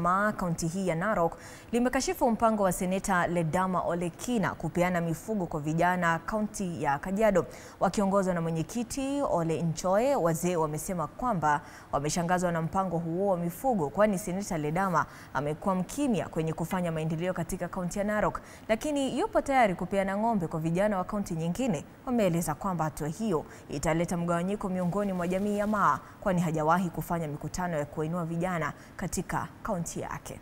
Kaunti hii ya Narok limekashifu mpango wa Seneta Ledama Ole Kina kupeana mifugo kwa vijana kaunti ya Kajiado. Wakiongozwa na mwenyekiti Ole Nchoe, wazee wamesema kwamba wameshangazwa na mpango huo wa mifugo, kwani Seneta Ledama amekuwa mkimya kwenye kufanya maendeleo katika kaunti ya Narok, lakini yupo tayari kupeana ng'ombe kwa vijana wa kaunti nyingine. Wameeleza kwamba hatua hiyo italeta mgawanyiko miongoni mwa jamii ya Maa, kwani hajawahi kufanya mikutano ya kuinua vijana katika kaunti yake.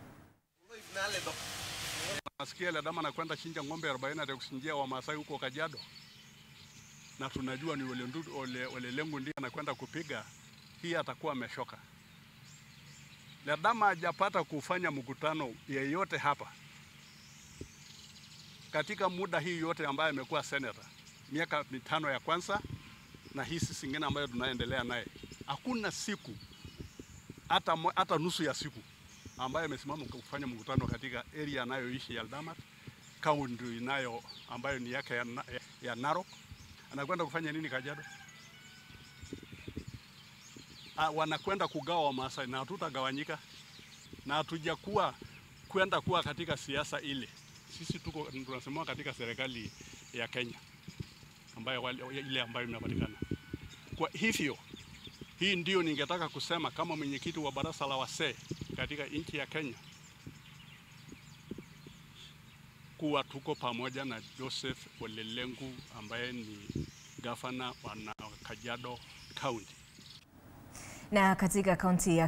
Nasikia Ledama anakwenda chinja ng'ombe 40 na kuchinjia wa Maasai huko Kajiado. Na tunajua ni Ole Lengu ndiye anakwenda kupiga. Hii atakuwa ameshoka. Ledama hajapata kufanya mkutano yeyote hapa. Katika muda hii yote ambaye amekuwa senator, miaka 5 ya kwanza na hizi zingine ambayo tunaendelea naye, hakuna siku hata nusu ya siku ambaye amesimama kufanya mkutano katika area anayoishi ya Eldamat, kaunti inayo ambayo ni yake ya Narok. Anakwenda kufanya nini Kajiado? Wanakwenda kugawa wa Maasai na hatutagawanyika, na hatujakuwa kwenda kuwa katika siasa ile. Sisi tunasema katika serikali ya Kenya ambayo ile ambayo inapatikana. Kwa hivyo hii ndio ningetaka kusema kama mwenyekiti wa baraza la wasee katika nchi ya Kenya, kuwa tuko pamoja na Joseph Ole Lengu ambaye ni gavana wa Kajiado County. Na katika kaunti ya